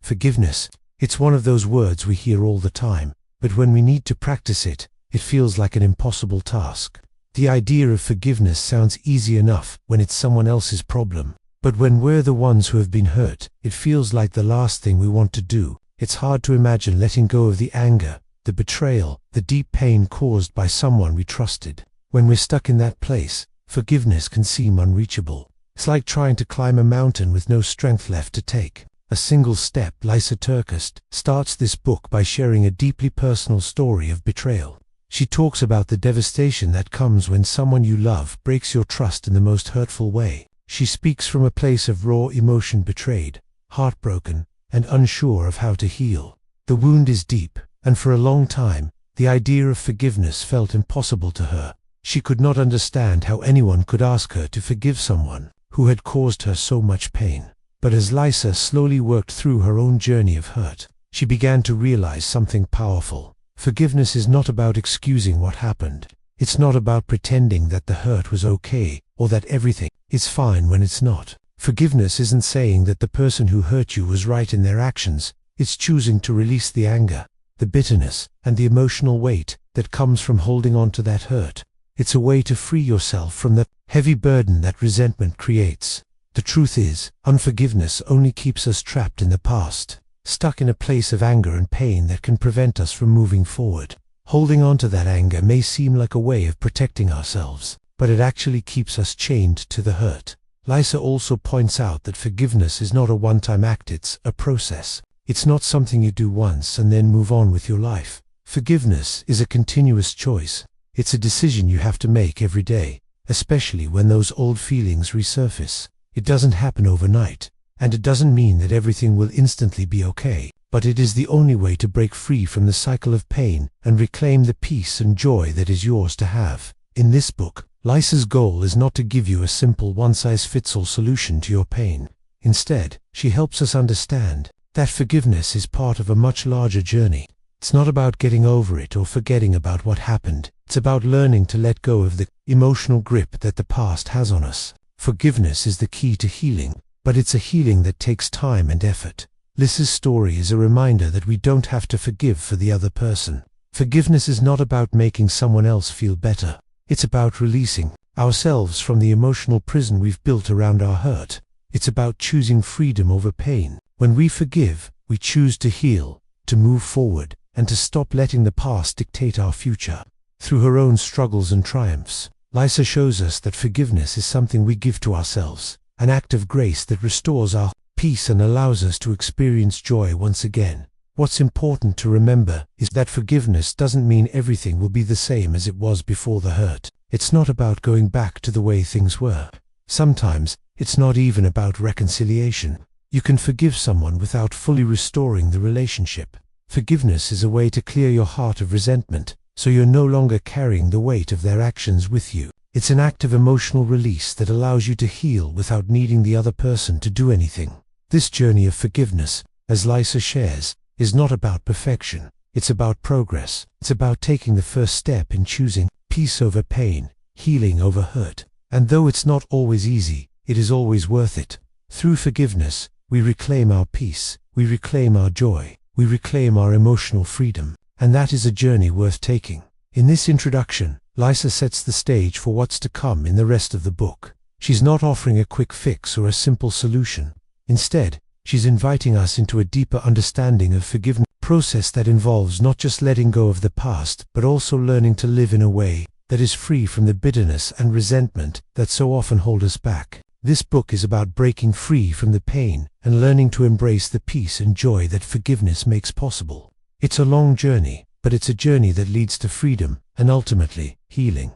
Forgiveness. It's one of those words we hear all the time, but when we need to practice it, it feels like an impossible task. The idea of forgiveness sounds easy enough when it's someone else's problem, but when we're the ones who have been hurt, it feels like the last thing we want to do. It's hard to imagine letting go of the anger, the betrayal, the deep pain caused by someone we trusted. When we're stuck in that place, forgiveness can seem unreachable. It's like trying to climb a mountain with no strength left to take. A single step. Lysa TerKeurst starts this book by sharing a deeply personal story of betrayal. She talks about the devastation that comes when someone you love breaks your trust in the most hurtful way. She speaks from a place of raw emotion, betrayed, heartbroken, and unsure of how to heal. The wound is deep, and for a long time, the idea of forgiveness felt impossible to her. She could not understand how anyone could ask her to forgive someone who had caused her so much pain. But as Lysa slowly worked through her own journey of hurt, she began to realize something powerful. Forgiveness is not about excusing what happened. It's not about pretending that the hurt was okay, or that everything is fine when it's not. Forgiveness isn't saying that the person who hurt you was right in their actions. It's choosing to release the anger, the bitterness, and the emotional weight that comes from holding on to that hurt. It's a way to free yourself from the heavy burden that resentment creates. The truth is, unforgiveness only keeps us trapped in the past, stuck in a place of anger and pain that can prevent us from moving forward. Holding on to that anger may seem like a way of protecting ourselves, but it actually keeps us chained to the hurt. Lysa also points out that forgiveness is not a one-time act, it's a process. It's not something you do once and then move on with your life. Forgiveness is a continuous choice. It's a decision you have to make every day, especially when those old feelings resurface. It doesn't happen overnight, and it doesn't mean that everything will instantly be okay, but it is the only way to break free from the cycle of pain and reclaim the peace and joy that is yours to have. In this book, Lysa's goal is not to give you a simple one-size-fits-all solution to your pain. Instead, she helps us understand that forgiveness is part of a much larger journey. It's not about getting over it or forgetting about what happened. It's about learning to let go of the emotional grip that the past has on us. Forgiveness is the key to healing, but it's a healing that takes time and effort. Lysa's story is a reminder that we don't have to forgive for the other person. Forgiveness is not about making someone else feel better. It's about releasing ourselves from the emotional prison we've built around our hurt. It's about choosing freedom over pain. When we forgive, we choose to heal, to move forward, and to stop letting the past dictate our future. Through her own struggles and triumphs, Lysa shows us that forgiveness is something we give to ourselves, an act of grace that restores our peace and allows us to experience joy once again. What's important to remember is that forgiveness doesn't mean everything will be the same as it was before the hurt. It's not about going back to the way things were. Sometimes, it's not even about reconciliation. You can forgive someone without fully restoring the relationship. Forgiveness is a way to clear your heart of resentment, so you're no longer carrying the weight of their actions with you. It's an act of emotional release that allows you to heal without needing the other person to do anything. This journey of forgiveness, as Lysa shares, is not about perfection. It's about progress. It's about taking the first step in choosing peace over pain, healing over hurt. And though it's not always easy, it is always worth it. Through forgiveness, we reclaim our peace, we reclaim our joy, we reclaim our emotional freedom. And that is a journey worth taking. In this introduction, Lysa sets the stage for what's to come in the rest of the book. She's not offering a quick fix or a simple solution. Instead, she's inviting us into a deeper understanding of forgiveness, a process that involves not just letting go of the past, but also learning to live in a way that is free from the bitterness and resentment that so often hold us back. This book is about breaking free from the pain and learning to embrace the peace and joy that forgiveness makes possible. It's a long journey, but it's a journey that leads to freedom and ultimately healing.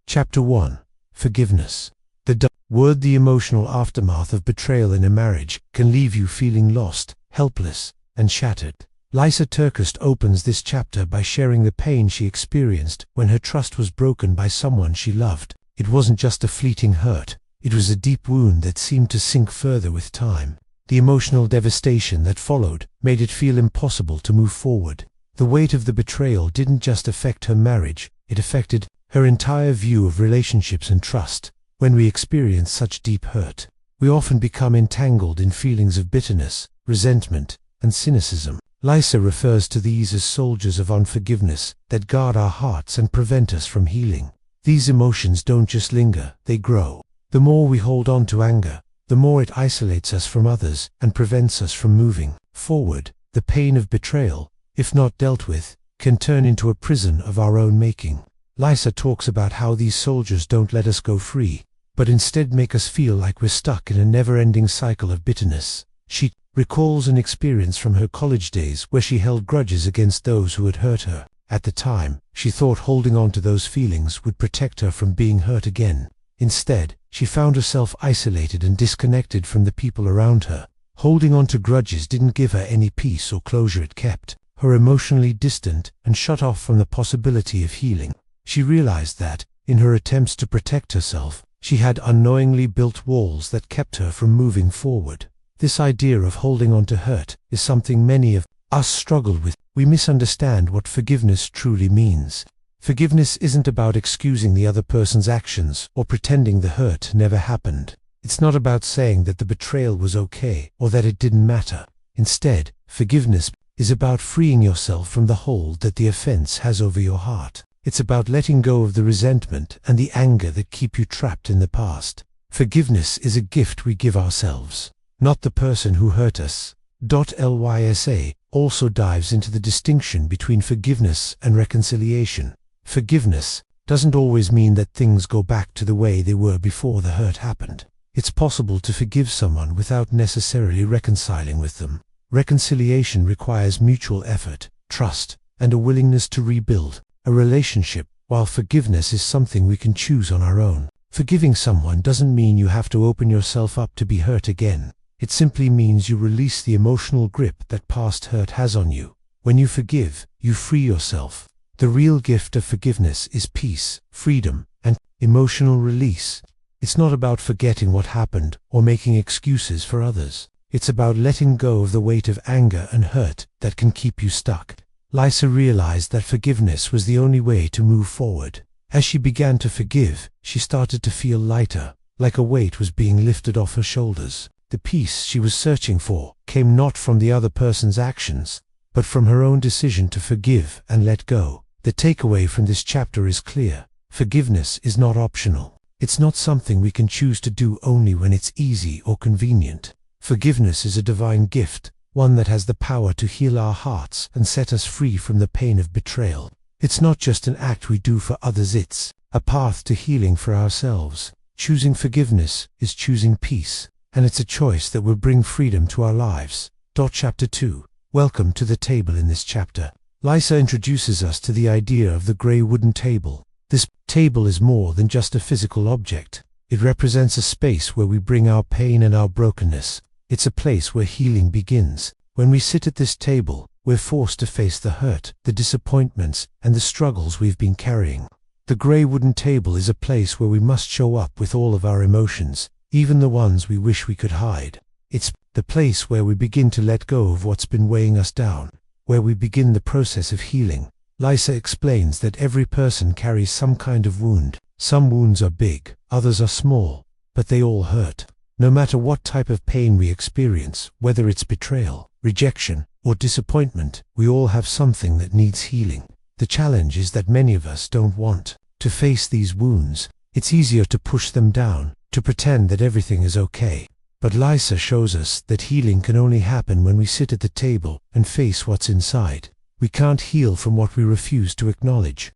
Chapter 1. Forgiveness. The emotional aftermath of betrayal in a marriage can leave you feeling lost, helpless, and shattered. Lysa TerKeurst opens this chapter by sharing the pain she experienced when her trust was broken by someone she loved. It wasn't just a fleeting hurt, it was a deep wound that seemed to sink further with time. The emotional devastation that followed made it feel impossible to move forward. The weight of the betrayal didn't just affect her marriage, it affected her entire view of relationships and trust. When we experience such deep hurt, we often become entangled in feelings of bitterness, resentment, and cynicism. Lysa refers to these as soldiers of unforgiveness that guard our hearts and prevent us from healing. These emotions don't just linger, they grow. The more we hold on to anger, the more it isolates us from others and prevents us from moving forward. The pain of betrayal, if not dealt with, can turn into a prison of our own making. Lysa talks about how these soldiers don't let us go free, but instead make us feel like we're stuck in a never-ending cycle of bitterness. She recalls an experience from her college days where she held grudges against those who had hurt her. At the time, she thought holding on to those feelings would protect her from being hurt again. Instead, she found herself isolated and disconnected from the people around her. Holding on to grudges didn't give her any peace or closure. It kept her emotionally distant and shut off from the possibility of healing. She realized that, in her attempts to protect herself, she had unknowingly built walls that kept her from moving forward. This idea of holding on to hurt is something many of us struggle with. We misunderstand what forgiveness truly means. Forgiveness isn't about excusing the other person's actions or pretending the hurt never happened. It's not about saying that the betrayal was okay or that it didn't matter. Instead, forgiveness is about freeing yourself from the hold that the offense has over your heart. It's about letting go of the resentment and the anger that keep you trapped in the past. Forgiveness is a gift we give ourselves, not the person who hurt us. Lysa also dives into the distinction between forgiveness and reconciliation. Forgiveness doesn't always mean that things go back to the way they were before the hurt happened. It's possible to forgive someone without necessarily reconciling with them. Reconciliation requires mutual effort, trust, and a willingness to rebuild a relationship, while forgiveness is something we can choose on our own. Forgiving someone doesn't mean you have to open yourself up to be hurt again. It simply means you release the emotional grip that past hurt has on you. When you forgive, you free yourself. The real gift of forgiveness is peace, freedom, and emotional release. It's not about forgetting what happened or making excuses for others. It's about letting go of the weight of anger and hurt that can keep you stuck. Lysa realized that forgiveness was the only way to move forward. As she began to forgive, she started to feel lighter, like a weight was being lifted off her shoulders. The peace she was searching for came not from the other person's actions, but from her own decision to forgive and let go. The takeaway from this chapter is clear. Forgiveness is not optional. It's not something we can choose to do only when it's easy or convenient. Forgiveness is a divine gift, one that has the power to heal our hearts and set us free from the pain of betrayal. It's not just an act we do for others, it's a path to healing for ourselves. Choosing forgiveness is choosing peace, and it's a choice that will bring freedom to our lives. Chapter 2. Welcome to the table. In this chapter, Lysa introduces us to the idea of the grey wooden table. This table is more than just a physical object. It represents a space where we bring our pain and our brokenness. It's a place where healing begins. When we sit at this table, we're forced to face the hurt, the disappointments, and the struggles we've been carrying. The grey wooden table is a place where we must show up with all of our emotions, even the ones we wish we could hide. It's the place where we begin to let go of what's been weighing us down, where we begin the process of healing. Lysa explains that every person carries some kind of wound. Some wounds are big, others are small, but they all hurt. No matter what type of pain we experience, whether it's betrayal, rejection, or disappointment, we all have something that needs healing. The challenge is that many of us don't want to face these wounds. It's easier to push them down, to pretend that everything is okay. But Lysa shows us that healing can only happen when we sit at the table and face what's inside. We can't heal from what we refuse to acknowledge.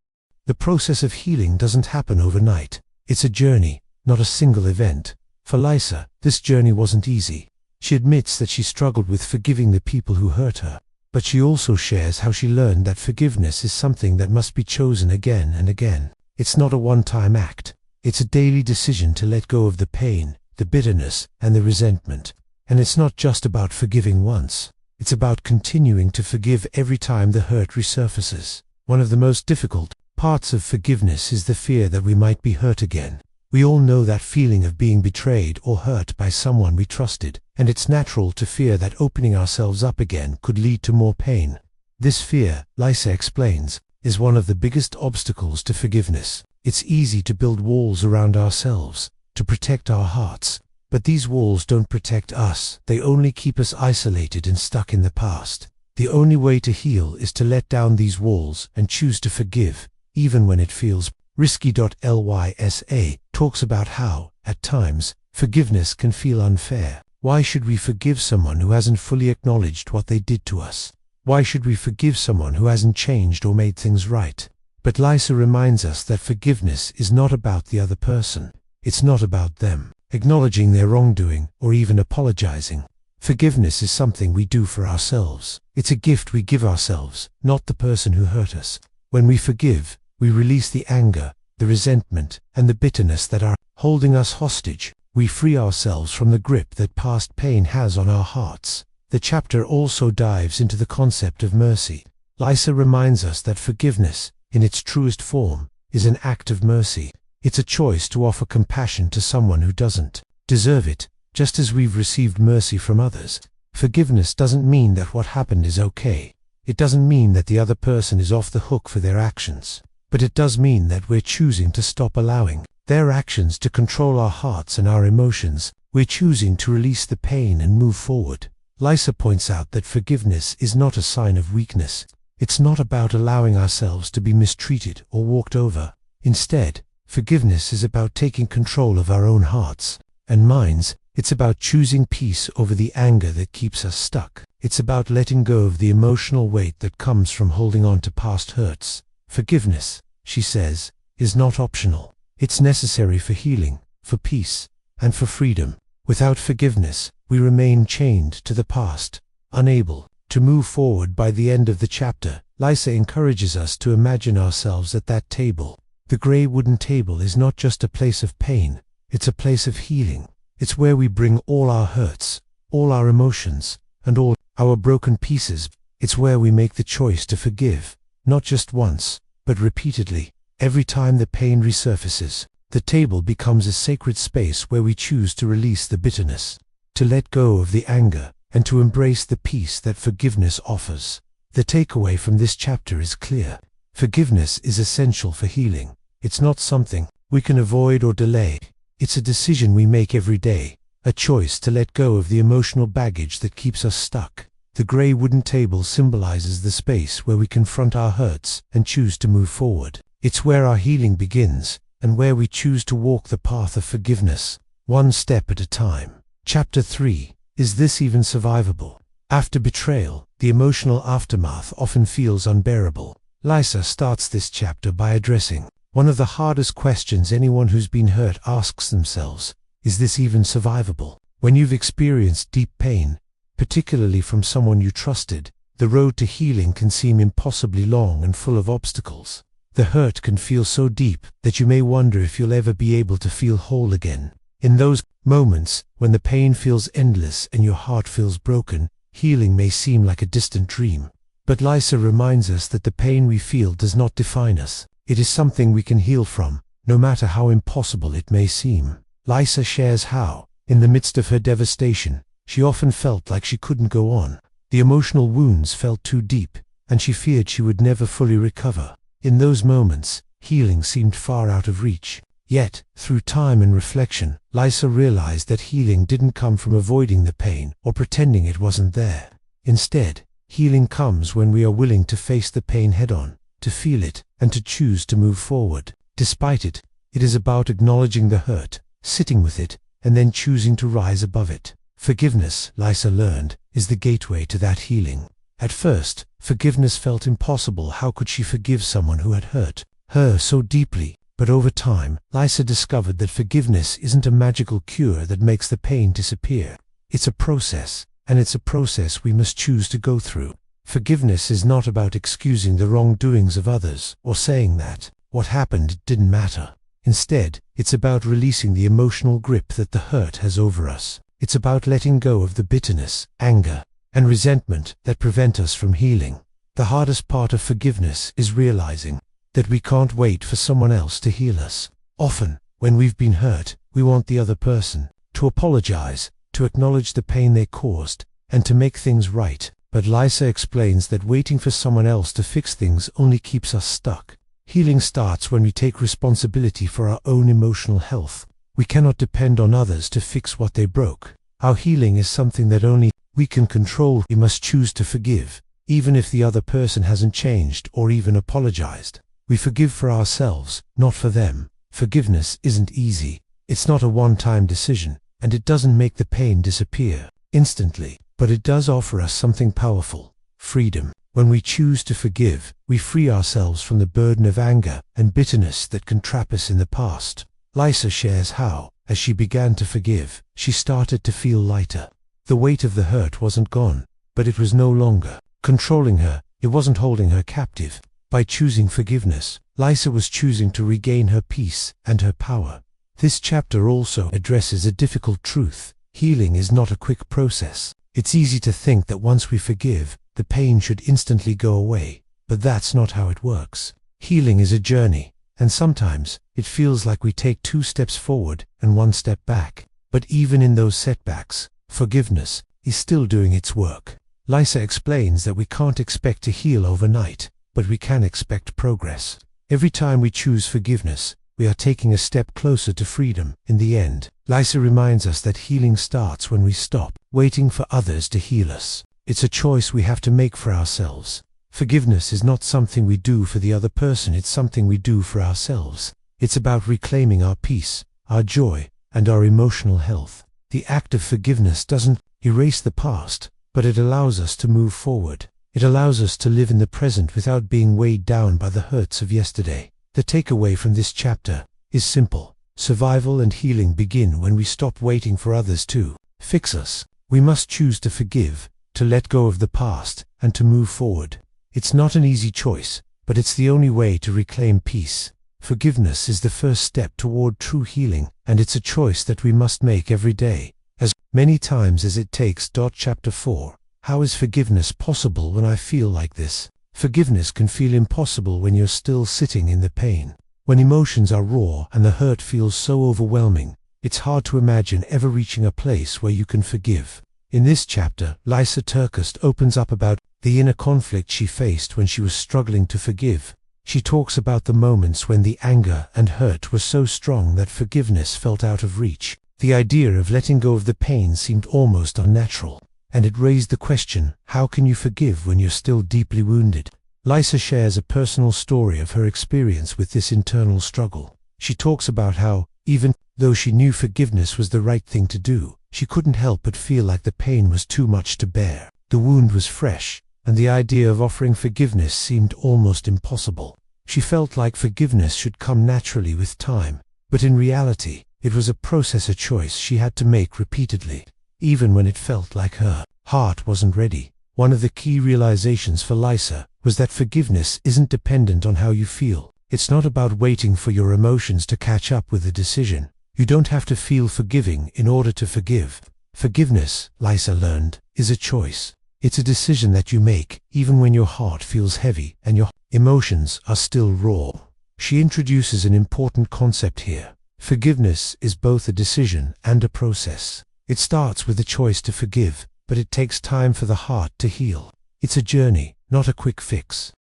The process of healing doesn't happen overnight. It's a journey, not a single event. For Lysa, this journey wasn't easy. She admits that she struggled with forgiving the people who hurt her, but she also shares how she learned that forgiveness is something that must be chosen again and again. It's not a one-time act. It's a daily decision to let go of the pain, the bitterness, and the resentment. And it's not just about forgiving once. It's about continuing to forgive every time the hurt resurfaces. One of the most difficult parts of forgiveness is the fear that we might be hurt again. We all know that feeling of being betrayed or hurt by someone we trusted, and it's natural to fear that opening ourselves up again could lead to more pain. This fear, Lysa explains, is one of the biggest obstacles to forgiveness. It's easy to build walls around ourselves, to protect our hearts, But these walls don't protect us. They only keep us isolated and stuck in the past. The only way to heal is to let down these walls and choose to forgive, even when it feels risky. Lysa talks about how, at times, forgiveness can feel unfair. Why should we forgive someone who hasn't fully acknowledged what they did to us? Why should we forgive someone who hasn't changed or made things right? But Lysa reminds us that forgiveness is not about the other person. It's not about them acknowledging their wrongdoing or even apologizing. Forgiveness is something we do for ourselves. It's a gift we give ourselves, not the person who hurt us. When we forgive, we release the anger, the resentment, and the bitterness that are holding us hostage. We free ourselves from the grip that past pain has on our hearts. The chapter also dives into the concept of mercy. Lysa reminds us that forgiveness, in its truest form, is an act of mercy. It's a choice to offer compassion to someone who doesn't deserve it, just as we've received mercy from others. Forgiveness doesn't mean that what happened is okay. It doesn't mean that the other person is off the hook for their actions. But it does mean that we're choosing to stop allowing their actions to control our hearts and our emotions. We're choosing to release the pain and move forward. Lysa points out that forgiveness is not a sign of weakness. It's not about allowing ourselves to be mistreated or walked over. Instead, forgiveness is about taking control of our own hearts and minds. It's about choosing peace over the anger that keeps us stuck. It's about letting go of the emotional weight that comes from holding on to past hurts. Forgiveness, she says, is not optional. It's necessary for healing, for peace, and for freedom. Without forgiveness, we remain chained to the past, unable to move forward. By the end of the chapter, Lysa encourages us to imagine ourselves at that table. The grey wooden table is not just a place of pain, it's a place of healing. It's where we bring all our hurts, all our emotions, and all our broken pieces. It's where we make the choice to forgive, not just once, but repeatedly. Every time the pain resurfaces, the table becomes a sacred space where we choose to release the bitterness, to let go of the anger, and to embrace the peace that forgiveness offers. The takeaway from this chapter is clear. Forgiveness is essential for healing. It's not something we can avoid or delay. It's a decision we make every day, a choice to let go of the emotional baggage that keeps us stuck. The grey wooden table symbolizes the space where we confront our hurts and choose to move forward. It's where our healing begins, and where we choose to walk the path of forgiveness, one step at a time. Chapter 3. Is this even survivable? After betrayal, the emotional aftermath often feels unbearable. Lysa starts this chapter by addressing one of the hardest questions anyone who's been hurt asks themselves. Is this even survivable? When you've experienced deep pain, particularly from someone you trusted, the road to healing can seem impossibly long and full of obstacles. The hurt can feel so deep that you may wonder if you'll ever be able to feel whole again. In those moments, when the pain feels endless and your heart feels broken, healing may seem like a distant dream. But Lysa reminds us that the pain we feel does not define us. It is something we can heal from, no matter how impossible it may seem. Lysa shares how, in the midst of her devastation, she often felt like she couldn't go on. The emotional wounds felt too deep, and she feared she would never fully recover. In those moments, healing seemed far out of reach. Yet, through time and reflection, Lysa realized that healing didn't come from avoiding the pain or pretending it wasn't there. Instead, healing comes when we are willing to face the pain head-on, to feel it, and to choose to move forward. Despite it, it is about acknowledging the hurt, sitting with it, and then choosing to rise above it. Forgiveness, Lysa learned, is the gateway to that healing. At first, forgiveness felt impossible. How could she forgive someone who had hurt her so deeply? But over time, Lysa discovered that forgiveness isn't a magical cure that makes the pain disappear. It's a process, and it's a process we must choose to go through. Forgiveness is not about excusing the wrongdoings of others or saying that what happened didn't matter. Instead, it's about releasing the emotional grip that the hurt has over us. It's about letting go of the bitterness, anger, and resentment that prevent us from healing. The hardest part of forgiveness is realizing that we can't wait for someone else to heal us. Often, when we've been hurt, we want the other person to apologize, to acknowledge the pain they caused, and to make things right. But Lysa explains that waiting for someone else to fix things only keeps us stuck. Healing starts when we take responsibility for our own emotional health, We cannot depend on others to fix what they broke. Our healing is something that only we can control. We must choose to forgive, even if the other person hasn't changed or even apologized. We forgive for ourselves, not for them. Forgiveness isn't easy. It's not a one-time decision, and it doesn't make the pain disappear instantly, but it does offer us something powerful: freedom. When we choose to forgive, we free ourselves from the burden of anger and bitterness that can trap us in the past. Lisa shares how, as she began to forgive, she started to feel lighter. The weight of the hurt wasn't gone, but it was no longer controlling her. It wasn't holding her captive. By choosing forgiveness, Lisa was choosing to regain her peace and her power. This chapter also addresses a difficult truth. Healing is not a quick process. It's easy to think that once we forgive, the pain should instantly go away, but that's not how it works. Healing is a journey, and sometimes it feels like we take 2 steps forward and 1 step back. But even in those setbacks, forgiveness is still doing its work. Lisa explains that we can't expect to heal overnight, but we can expect progress. Every time we choose forgiveness, we are taking a step closer to freedom. In the end, Lisa reminds us that healing starts when we stop waiting for others to heal us. It's a choice we have to make for ourselves. Forgiveness is not something we do for the other person, it's something we do for ourselves. It's about reclaiming our peace, our joy, and our emotional health. The act of forgiveness doesn't erase the past, but it allows us to move forward. It allows us to live in the present without being weighed down by the hurts of yesterday. The takeaway from this chapter is simple. Survival and healing begin when we stop waiting for others to fix us. We must choose to forgive, to let go of the past, and to move forward. It's not an easy choice, but it's the only way to reclaim peace. Forgiveness is the first step toward true healing, and it's a choice that we must make every day, as many times as it takes. Chapter 4. How is forgiveness possible when I feel like this? Forgiveness can feel impossible when you're still sitting in the pain. When emotions are raw and the hurt feels so overwhelming, it's hard to imagine ever reaching a place where you can forgive. In this chapter, Lisa Turkust opens up about the inner conflict she faced when she was struggling to forgive. She talks about the moments when the anger and hurt were so strong that forgiveness felt out of reach. The idea of letting go of the pain seemed almost unnatural, and it raised the question, how can you forgive when you're still deeply wounded? Lisa shares a personal story of her experience with this internal struggle. She talks about how, even though she knew forgiveness was the right thing to do, she couldn't help but feel like the pain was too much to bear. The wound was fresh, and the idea of offering forgiveness seemed almost impossible. She felt like forgiveness should come naturally with time, but in reality, it was a process, a choice she had to make repeatedly, even when it felt like her heart wasn't ready. One of the key realizations for Lisa was that forgiveness isn't dependent on how you feel. It's not about waiting for your emotions to catch up with the decision. You don't have to feel forgiving in order to forgive. Forgiveness, Lisa learned, is a choice. It's a decision that you make, even when your heart feels heavy and your emotions are still raw. She introduces an important concept here. Forgiveness is both a decision and a process. It starts with the choice to forgive, but it takes time for the heart to heal. It's a journey, not a quick fix.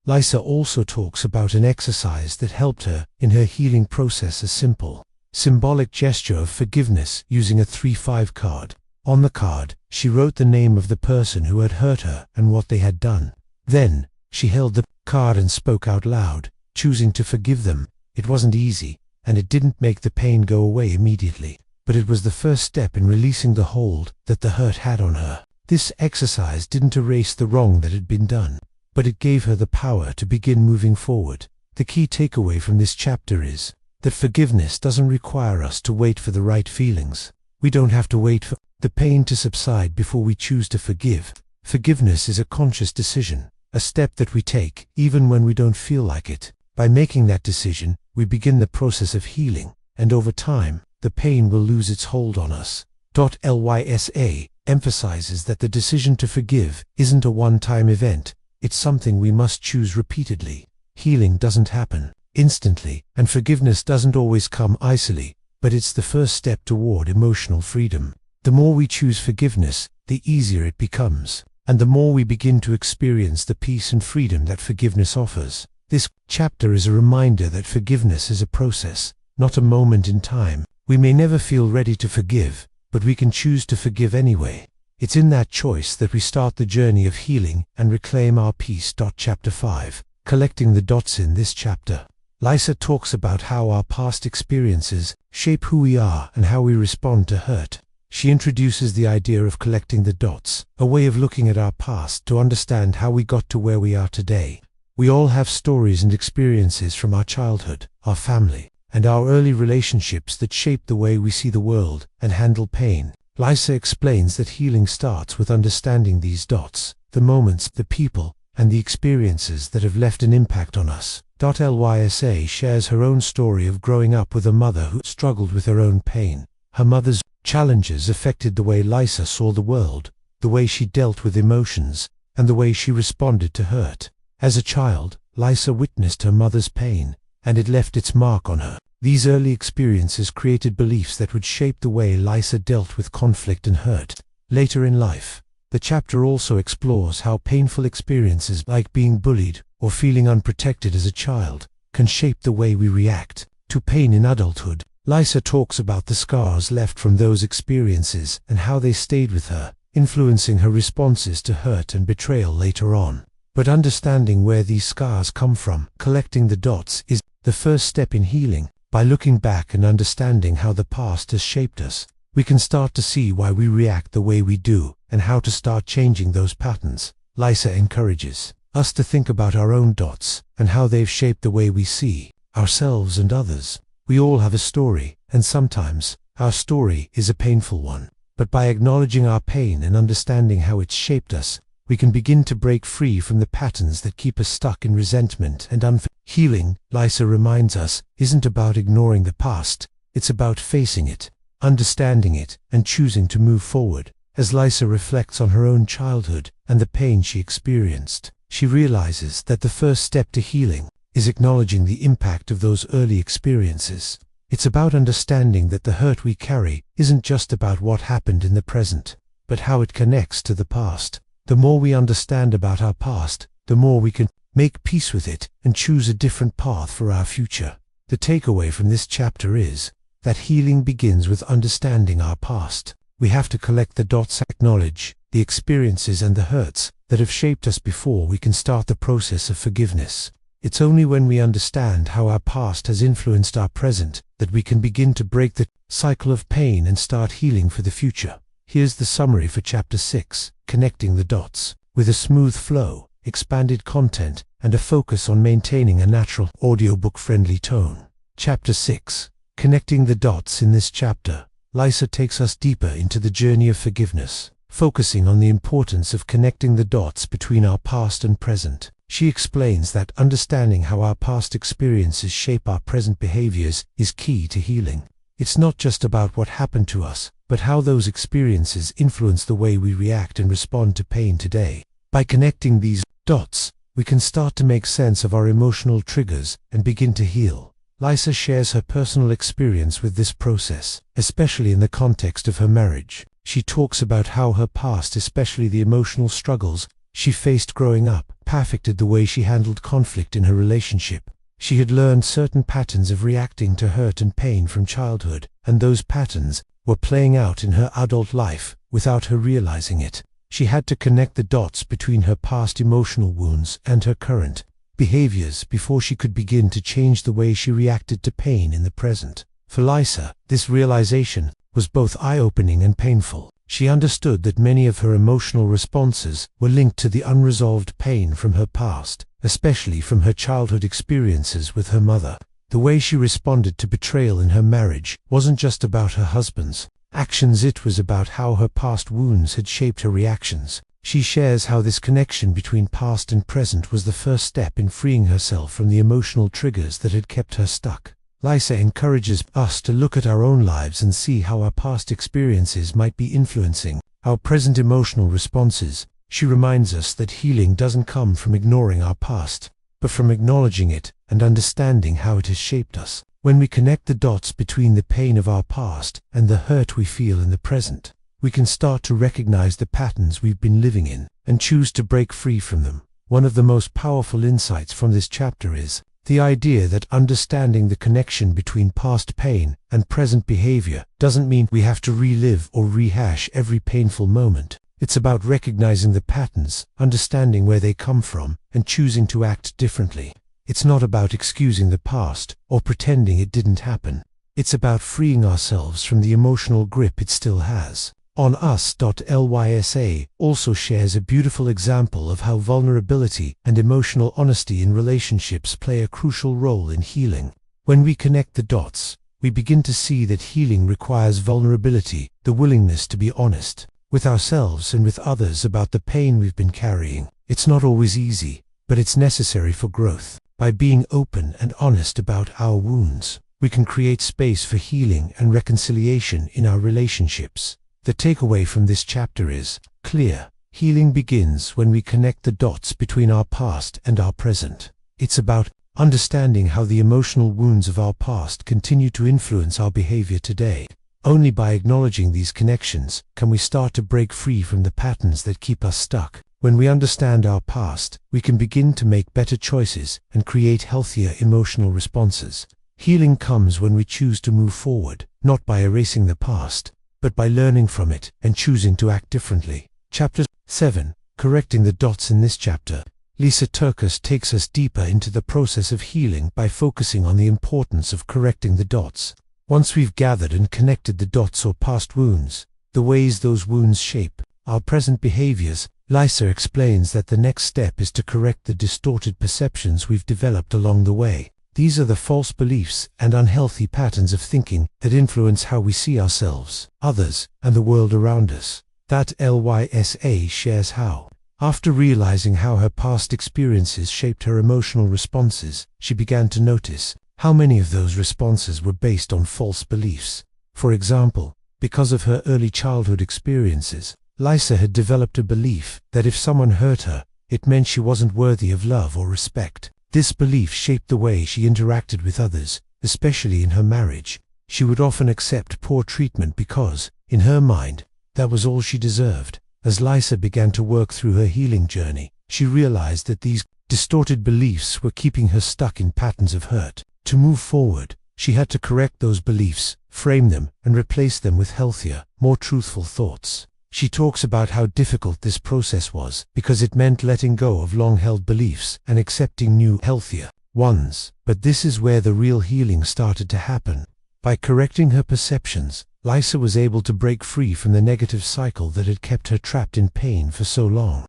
Lisa also talks about an exercise that helped her in her healing process, a simple, symbolic gesture of forgiveness using a 3-5 card. On the card, she wrote the name of the person who had hurt her and what they had done. Then, she held the card and spoke out loud, choosing to forgive them. It wasn't easy, and it didn't make the pain go away immediately, but it was the first step in releasing the hold that the hurt had on her. This exercise didn't erase the wrong that had been done, but it gave her the power to begin moving forward. The key takeaway from this chapter is that forgiveness doesn't require us to wait for the right feelings. We don't have to wait for the pain to subside before we choose to forgive. Forgiveness is a conscious decision, a step that we take even when we don't feel like it. By making that decision, we begin the process of healing, and over time, the pain will lose its hold on us. Lysa emphasizes that the decision to forgive isn't a one-time event. It's something we must choose repeatedly. Healing doesn't happen instantly, and forgiveness doesn't always come easily, but it's the first step toward emotional freedom. The more we choose forgiveness, the easier it becomes, and the more we begin to experience the peace and freedom that forgiveness offers. This chapter is a reminder that forgiveness is a process, not a moment in time. We may never feel ready to forgive, but we can choose to forgive anyway. It's in that choice that we start the journey of healing and reclaim our peace. Chapter 5. Collecting the dots. In this chapter, Lisa talks about how our past experiences shape who we are and how we respond to hurt. She introduces the idea of collecting the dots, a way of looking at our past to understand how we got to where we are today. We all have stories and experiences from our childhood, our family, and our early relationships that shape the way we see the world and handle pain. Lisa explains that healing starts with understanding these dots, the moments, the people, and the experiences that have left an impact on us. Lysa shares her own story of growing up with a mother who struggled with her own pain. Her mother's challenges affected the way Lisa saw the world, the way she dealt with emotions, and the way she responded to hurt. As a child, Lisa witnessed her mother's pain, and it left its mark on her. These early experiences created beliefs that would shape the way Lisa dealt with conflict and hurt. Later in life, the chapter also explores how painful experiences like being bullied or feeling unprotected as a child can shape the way we react to pain in adulthood. Lisa talks about the scars left from those experiences and how they stayed with her, influencing her responses to hurt and betrayal later on. But understanding where these scars come from, collecting the dots, is the first step in healing. By looking back and understanding how the past has shaped us, we can start to see why we react the way we do and how to start changing those patterns. Lisa encourages us to think about our own dots and how they've shaped the way we see ourselves and others. We all have a story, and sometimes our story is a painful one. But by acknowledging our pain and understanding how it's shaped us, we can begin to break free from the patterns that keep us stuck in resentment and unforgiveness. Healing, Lisa reminds us, isn't about ignoring the past, it's about facing it, understanding it, and choosing to move forward. As Lisa reflects on her own childhood and the pain she experienced, she realizes that the first step to healing is acknowledging the impact of those early experiences. It's about understanding that the hurt we carry isn't just about what happened in the present, but how it connects to the past. The more we understand about our past, the more we can make peace with it and choose a different path for our future. The takeaway from this chapter is that healing begins with understanding our past. We have to collect the dots, acknowledge the experiences and the hurts that have shaped us before we can start the process of forgiveness. It's only when we understand how our past has influenced our present that we can begin to break the cycle of pain and start healing for the future. Here's the summary for Chapter 6, Connecting the Dots. With a smooth flow, expanded content, and a focus on maintaining a natural, audiobook-friendly tone. Chapter 6, Connecting the Dots. In this chapter, Lisa takes us deeper into the journey of forgiveness, focusing on the importance of connecting the dots between our past and present. She explains that understanding how our past experiences shape our present behaviors is key to healing. It's not just about what happened to us, but how those experiences influence the way we react and respond to pain today. By connecting these dots, we can start to make sense of our emotional triggers and begin to heal. Lisa shares her personal experience with this process, especially in the context of her marriage. She talks about how her past, especially the emotional struggles she faced growing up, affected the way she handled conflict in her relationship. She had learned certain patterns of reacting to hurt and pain from childhood, and those patterns were playing out in her adult life without her realizing it. She had to connect the dots between her past emotional wounds and her current behaviors before she could begin to change the way she reacted to pain in the present. For Lisa, this realization was both eye-opening and painful. She understood that many of her emotional responses were linked to the unresolved pain from her past, especially from her childhood experiences with her mother. The way she responded to betrayal in her marriage wasn't just about her husband's actions, it was about how her past wounds had shaped her reactions. She shares how this connection between past and present was the first step in freeing herself from the emotional triggers that had kept her stuck. Lisa encourages us to look at our own lives and see how our past experiences might be influencing our present emotional responses. She reminds us that healing doesn't come from ignoring our past, but from acknowledging it and understanding how it has shaped us. When we connect the dots between the pain of our past and the hurt we feel in the present, we can start to recognize the patterns we've been living in and choose to break free from them. One of the most powerful insights from this chapter is The idea that understanding the connection between past pain and present behavior doesn't mean we have to relive or rehash every painful moment. It's about recognizing the patterns, understanding where they come from, and choosing to act differently. It's not about excusing the past or pretending it didn't happen. It's about freeing ourselves from the emotional grip it still has. On Us.Lysa also shares a beautiful example of how vulnerability and emotional honesty in relationships play a crucial role in healing. When we connect the dots, we begin to see that healing requires vulnerability, the willingness to be honest with ourselves and with others about the pain we've been carrying. It's not always easy, but it's necessary for growth. By being open and honest about our wounds, we can create space for healing and reconciliation in our relationships. The takeaway from this chapter is clear. Healing begins when we connect the dots between our past and our present. It's about understanding how the emotional wounds of our past continue to influence our behavior today. Only by acknowledging these connections can we start to break free from the patterns that keep us stuck. When we understand our past, we can begin to make better choices and create healthier emotional responses. Healing comes when we choose to move forward, not by erasing the past, but by learning from it and choosing to act differently. Chapter 7. Correcting the dots. In this chapter, Lysa Turkus takes us deeper into the process of healing by focusing on the importance of correcting the dots. Once we've gathered and connected the dots or past wounds, the ways those wounds shape our present behaviors, Lysa explains that the next step is to correct the distorted perceptions we've developed along the way. These are the false beliefs and unhealthy patterns of thinking that influence how we see ourselves, others, and the world around us. That Lysa shares how, after realizing how her past experiences shaped her emotional responses, she began to notice how many of those responses were based on false beliefs. For example, because of her early childhood experiences, Lysa had developed a belief that if someone hurt her, it meant she wasn't worthy of love or respect. This belief shaped the way she interacted with others, especially in her marriage. She would often accept poor treatment because, in her mind, that was all she deserved. As Lysa began to work through her healing journey, she realized that these distorted beliefs were keeping her stuck in patterns of hurt. To move forward, she had to correct those beliefs, frame them, and replace them with healthier, more truthful thoughts. She talks about how difficult this process was because it meant letting go of long-held beliefs and accepting new, healthier ones. But this is where the real healing started to happen. By correcting her perceptions, Lysa was able to break free from the negative cycle that had kept her trapped in pain for so long.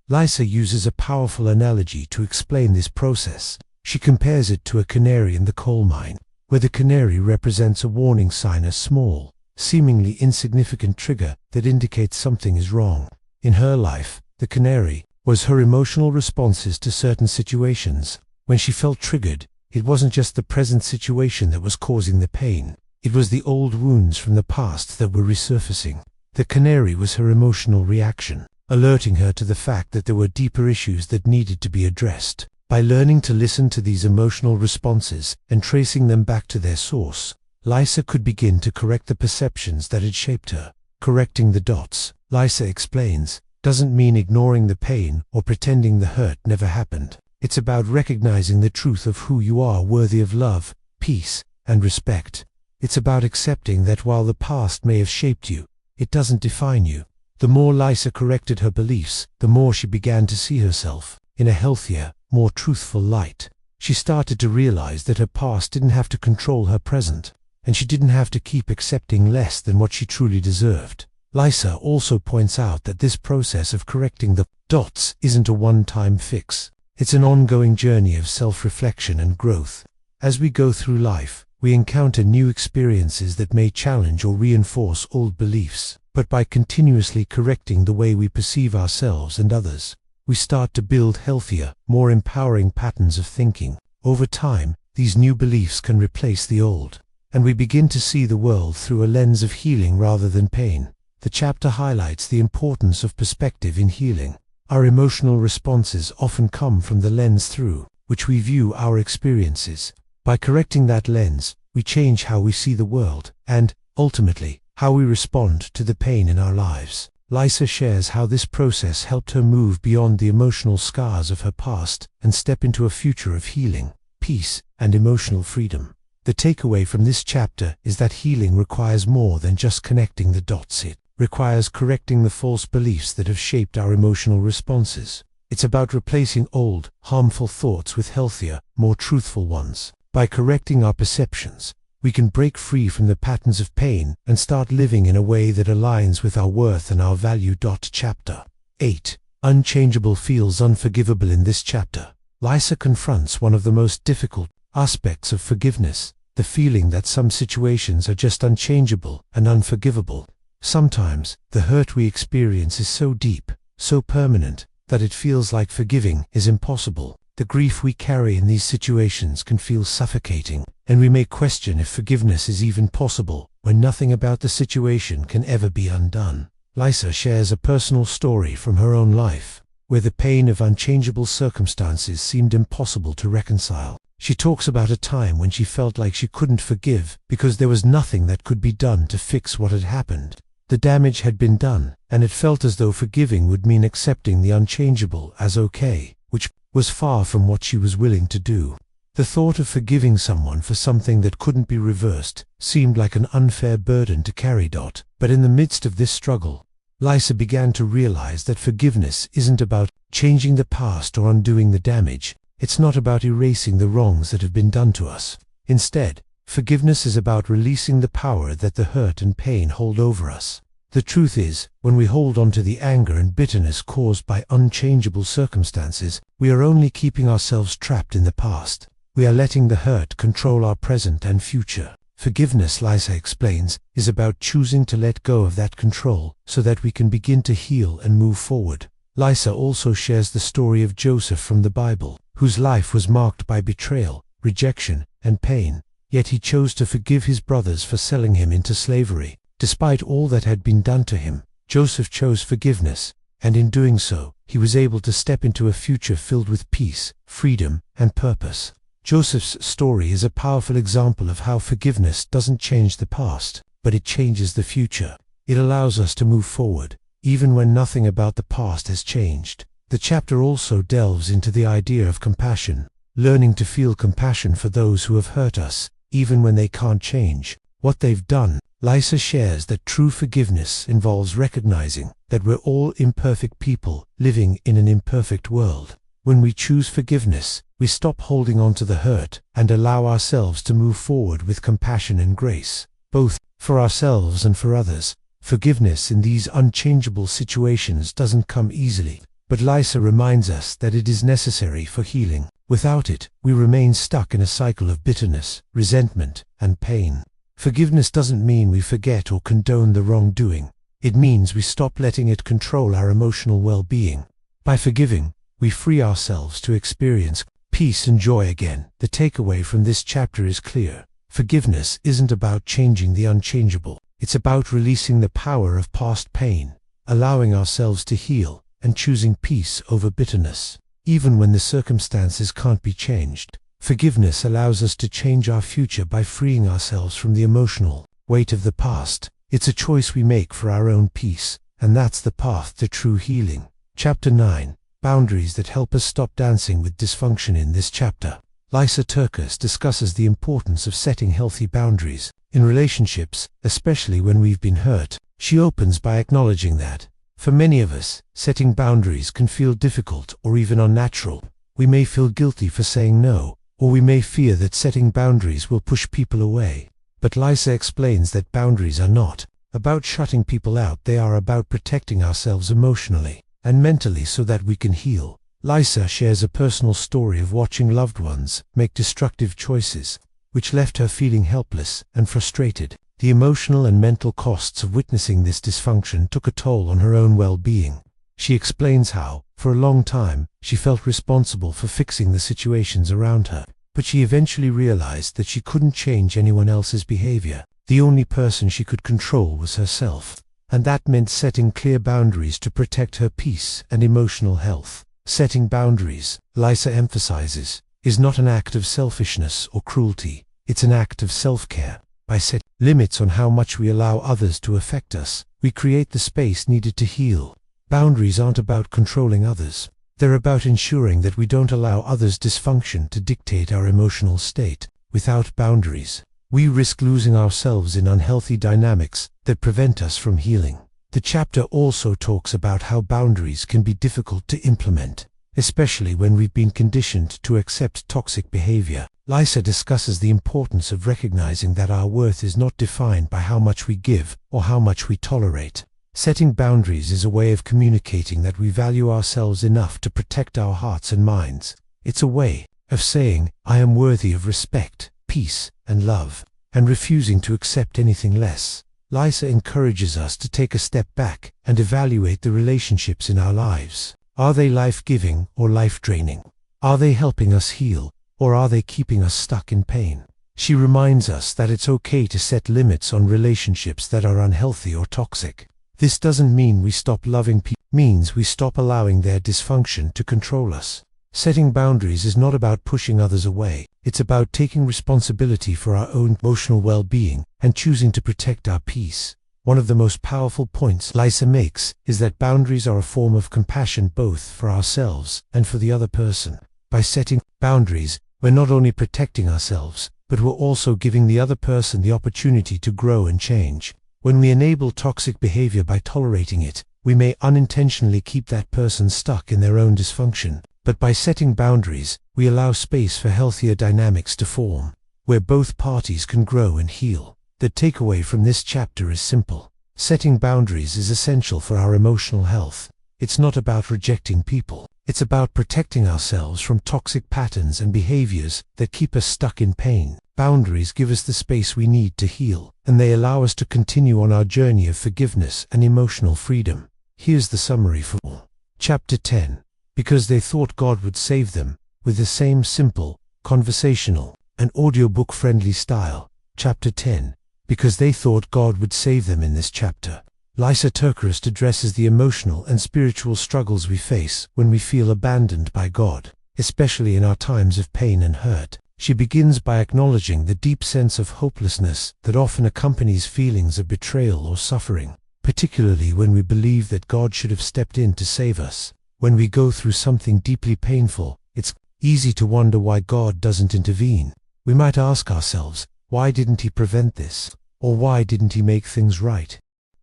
Lysa uses a powerful analogy to explain this process. She compares it to a canary in the coal mine, where the canary represents a warning sign, a small, seemingly insignificant trigger that indicates something is wrong. In her life, the canary was her emotional responses to certain situations. When she felt triggered, it wasn't just the present situation that was causing the pain. It was the old wounds from the past that were resurfacing. The canary was her emotional reaction, alerting her to the fact that there were deeper issues that needed to be addressed. By learning to listen to these emotional responses and tracing them back to their source, Lysa could begin to correct the perceptions that had shaped her. Correcting the dots, Lysa explains, doesn't mean ignoring the pain or pretending the hurt never happened. It's about recognizing the truth of who you are, worthy of love, peace, and respect. It's about accepting that while the past may have shaped you, it doesn't define you. The more Lysa corrected her beliefs, the more she began to see herself in a healthier, more truthful light. She started to realize that her past didn't have to control her present, and she didn't have to keep accepting less than what she truly deserved. Lysa also points out that this process of correcting the dots isn't a one-time fix. It's an ongoing journey of self-reflection and growth. As we go through life, we encounter new experiences that may challenge or reinforce old beliefs, but by continuously correcting the way we perceive ourselves and others, we start to build healthier, more empowering patterns of thinking. Over time, these new beliefs can replace the old, and we begin to see the world through a lens of healing rather than pain. The chapter highlights the importance of perspective in healing. Our emotional responses often come from the lens through which we view our experiences. By correcting that lens, we change how we see the world, and, ultimately, how we respond to the pain in our lives. Lysa shares how this process helped her move beyond the emotional scars of her past and step into a future of healing, peace, and emotional freedom. The takeaway from this chapter is that healing requires more than just connecting the dots. It requires correcting the false beliefs that have shaped our emotional responses. It's about replacing old, harmful thoughts with healthier, more truthful ones. By correcting our perceptions, we can break free from the patterns of pain and start living in a way that aligns with our worth and our value. Chapter 8. Unchangeable feels unforgivable. In this chapter, Lisa confronts one of the most difficult aspects of forgiveness, the feeling that some situations are just unchangeable and unforgivable. Sometimes, the hurt we experience is so deep, so permanent, that it feels like forgiving is impossible. The grief we carry in these situations can feel suffocating, and we may question if forgiveness is even possible when nothing about the situation can ever be undone. Lisa shares a personal story from her own life, where the pain of unchangeable circumstances seemed impossible to reconcile. She talks about a time when she felt like she couldn't forgive because there was nothing that could be done to fix what had happened. The damage had been done, and it felt as though forgiving would mean accepting the unchangeable as okay, which was far from what she was willing to do. The thought of forgiving someone for something that couldn't be reversed seemed like an unfair burden to carry. But in the midst of this struggle, Lisa began to realize that forgiveness isn't about changing the past or undoing the damage. It's not about erasing the wrongs that have been done to us. Instead, forgiveness is about releasing the power that the hurt and pain hold over us. The truth is, when we hold on to the anger and bitterness caused by unchangeable circumstances, we are only keeping ourselves trapped in the past. We are letting the hurt control our present and future. Forgiveness, Lisa explains, is about choosing to let go of that control so that we can begin to heal and move forward. Lisa also shares the story of Joseph from the Bible, whose life was marked by betrayal, rejection, and pain. Yet he chose to forgive his brothers for selling him into slavery. Despite all that had been done to him, Joseph chose forgiveness, and in doing so, he was able to step into a future filled with peace, freedom, and purpose. Joseph's story is a powerful example of how forgiveness doesn't change the past, but it changes the future. It allows us to move forward, even when nothing about the past has changed. The chapter also delves into the idea of compassion, learning to feel compassion for those who have hurt us, even when they can't change what they've done. Lisa shares that true forgiveness involves recognizing that we're all imperfect people living in an imperfect world. When we choose forgiveness, we stop holding on to the hurt and allow ourselves to move forward with compassion and grace, both for ourselves and for others. Forgiveness in these unchangeable situations doesn't come easily, but Lisa reminds us that it is necessary for healing. Without it, we remain stuck in a cycle of bitterness, resentment, and pain. Forgiveness doesn't mean we forget or condone the wrongdoing. It means we stop letting it control our emotional well-being. By forgiving, we free ourselves to experience peace and joy again. The takeaway from this chapter is clear. Forgiveness isn't about changing the unchangeable. It's about releasing the power of past pain, allowing ourselves to heal, and choosing peace over bitterness. Even when the circumstances can't be changed, forgiveness allows us to change our future by freeing ourselves from the emotional weight of the past. It's a choice we make for our own peace, and that's the path to true healing. Chapter 9. Boundaries that help us stop dancing with dysfunction. In this chapter, Lisa Turkus discusses the importance of setting healthy boundaries in relationships, especially when we've been hurt. She opens by acknowledging that, for many of us, setting boundaries can feel difficult or even unnatural. We may feel guilty for saying no, or we may fear that setting boundaries will push people away. But Lisa explains that boundaries are not about shutting people out. They are about protecting ourselves emotionally and mentally so that we can heal. Lisa shares a personal story of watching loved ones make destructive choices, which left her feeling helpless and frustrated. The emotional and mental costs of witnessing this dysfunction took a toll on her own well-being. She explains how, for a long time, she felt responsible for fixing the situations around her, but she eventually realized that she couldn't change anyone else's behavior. The only person she could control was herself, and that meant setting clear boundaries to protect her peace and emotional health. Setting boundaries, Lisa emphasizes, is not an act of selfishness or cruelty. It's an act of self-care. By setting limits on how much we allow others to affect us, we create the space needed to heal. Boundaries aren't about controlling others. They're about ensuring that we don't allow others' dysfunction to dictate our emotional state. Without boundaries, we risk losing ourselves in unhealthy dynamics that prevent us from healing. The chapter also talks about how boundaries can be difficult to implement, especially when we've been conditioned to accept toxic behavior. Lysa discusses the importance of recognizing that our worth is not defined by how much we give or how much we tolerate. Setting boundaries is a way of communicating that we value ourselves enough to protect our hearts and minds. It's a way of saying, I am worthy of respect, peace, and love, and refusing to accept anything less. Lysa encourages us to take a step back and evaluate the relationships in our lives. Are they life-giving or life-draining? Are they helping us heal, or are they keeping us stuck in pain? She reminds us that it's okay to set limits on relationships that are unhealthy or toxic. This doesn't mean we stop loving people, it means we stop allowing their dysfunction to control us. Setting boundaries is not about pushing others away. It's about taking responsibility for our own emotional well-being and choosing to protect our peace. One of the most powerful points Lysa makes is that boundaries are a form of compassion both for ourselves and for the other person. By setting boundaries, we're not only protecting ourselves, but we're also giving the other person the opportunity to grow and change. When we enable toxic behavior by tolerating it, we may unintentionally keep that person stuck in their own dysfunction. But by setting boundaries, we allow space for healthier dynamics to form, where both parties can grow and heal. The takeaway from this chapter is simple. Setting boundaries is essential for our emotional health. It's not about rejecting people. It's about protecting ourselves from toxic patterns and behaviors that keep us stuck in pain. Boundaries give us the space we need to heal, and they allow us to continue on our journey of forgiveness and emotional freedom. Here's the summary for all. Chapter 10. Because they thought God would save them, with the same simple, conversational, and audiobook-friendly style. Chapter 10. Because they thought God would save them. In this chapter, Lysa TerKeurst addresses the emotional and spiritual struggles we face when we feel abandoned by God, especially in our times of pain and hurt. She begins by acknowledging the deep sense of hopelessness that often accompanies feelings of betrayal or suffering, particularly when we believe that God should have stepped in to save us. When we go through something deeply painful, it's easy to wonder why God doesn't intervene. We might ask ourselves, why didn't He prevent this? Or why didn't He make things right?